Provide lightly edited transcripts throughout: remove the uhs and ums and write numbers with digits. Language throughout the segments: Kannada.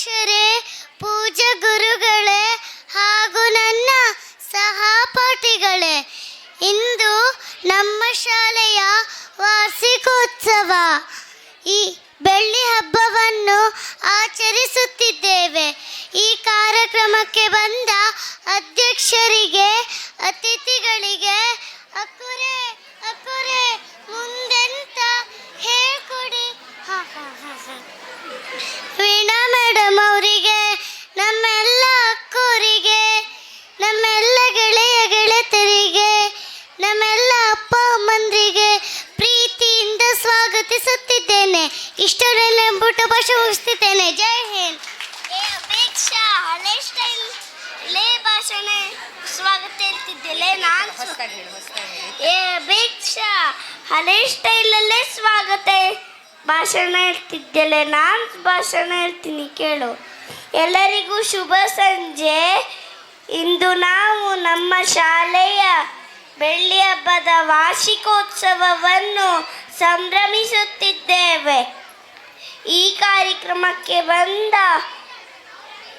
ಅಧ್ಯಕ್ಷರೇ, ಪೂಜ್ಯ ಗುರುಗಳೇ ಹಾಗೂ ನನ್ನ ಸಹಪಾಠಿಗಳೇ, ಇಂದು ನಮ್ಮ ಶಾಲೆಯ ವಾರ್ಷಿಕೋತ್ಸವ. ಈ ಬೆಳ್ಳಿ ಹಬ್ಬವನ್ನು ಆಚರಿಸುತ್ತಿದ್ದೇವೆ. ಈ ಕಾರ್ಯಕ್ರಮಕ್ಕೆ ಬಂದ ಅಧ್ಯಕ್ಷರಿಗೆ, ಅತಿಥಿಗಳಿಗೆ ಅಕ್ಕುರೆ ಅಕ್ಕುರೆ ಮುಂದೆಂತ ಹೇಳ್ಕೊಡಿ. ವೀಣಾ ಮೇಡಮ್ ಅವರಿಗೆ, ನಮ್ಮೆಲ್ಲ ಅಕ್ಕವರಿಗೆ, ನಮ್ಮೆಲ್ಲ ಗೆಳೆಯ ಗೆಳೆತರಿಗೆ, ನಮ್ಮೆಲ್ಲ ಅಪ್ಪ ಅಮ್ಮಂದ್ರಿಗೆ ಪ್ರೀತಿಯಿಂದ ಸ್ವಾಗತಿಸುತ್ತಿದ್ದೇನೆ. ಇಷ್ಟರಲ್ಲೇ ಎಂಬುಟ ಭಾಷೆ ಮುಗಿಸುತ್ತಿದ್ದೇನೆ. ಜೈ ಹಿಂದ್. ಅಪೇಕ್ಷಾ ಹಳೆ ಸ್ಟೈಲ್ ಭಾಷಣ ಸ್ವಾಗತ ಹೇಳ್ತಿದ್ದೇನೆ ನಾನು. ಅಪೇಕ್ಷಾ ಹಳೆ ಸ್ಟೈಲಲ್ಲೇ ಸ್ವಾಗತ ಭಾಷಣ ಹೇಳ್ತಿದ್ದೇನೆ ನಾನು. ಭಾಷಣ ಹೇಳ್ತೀನಿ ಕೇಳು. ಎಲ್ಲರಿಗೂ ಶುಭ ಸಂಜೆ. ಇಂದು ನಾವು ನಮ್ಮ ಶಾಲೆಯ ಬೆಳ್ಳಿ ಹಬ್ಬದ ವಾರ್ಷಿಕೋತ್ಸವವನ್ನು ಸಂಭ್ರಮಿಸುತ್ತಿದ್ದೇವೆ. ಈ ಕಾರ್ಯಕ್ರಮಕ್ಕೆ ಬಂದ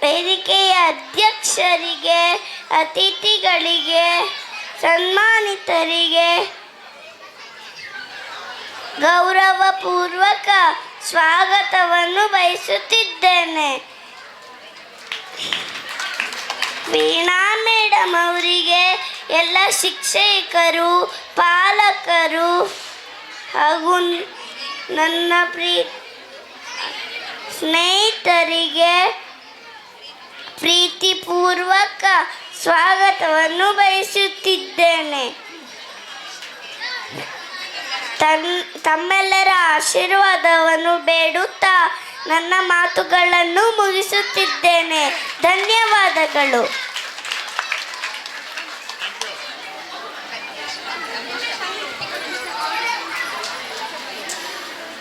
ವೇದಿಕೆಯ ಅಧ್ಯಕ್ಷರಿಗೆ, ಅತಿಥಿಗಳಿಗೆ, ಸನ್ಮಾನಿತರಿಗೆ ಗೌರವಪೂರ್ವಕ ಸ್ವಾಗತವನ್ನು ಬಯಸುತ್ತಿದ್ದೇನೆ. ವೀಣಾ ಮೇಡಮ್ ಅವರಿಗೆ, ಎಲ್ಲ ಶಿಕ್ಷಕರು, ಪಾಲಕರು ಹಾಗೂ ನನ್ನ ಸ್ನೇಹಿತರಿಗೆ ಪ್ರೀತಿಪೂರ್ವಕ ಸ್ವಾಗತವನ್ನು ಬಯಸುತ್ತಿದ್ದೇನೆ. ತಮ್ಮೆಲ್ಲರ ಆಶೀರ್ವಾದವನ್ನು ಬೇಡುತ್ತಾ ನನ್ನ ಮಾತುಗಳನ್ನು ಮುಗಿಸುತ್ತಿದ್ದೇನೆ. ಧನ್ಯವಾದಗಳು.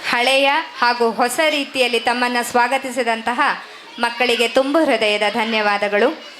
ಹಳೆಯ ಹಾಗೂ ಹೊಸ ರೀತಿಯಲ್ಲಿ ತಮ್ಮನ್ನು ಸ್ವಾಗತಿಸಿದಂತಹ ಮಕ್ಕಳಿಗೆ ತುಂಬು ಹೃದಯದ ಧನ್ಯವಾದಗಳು.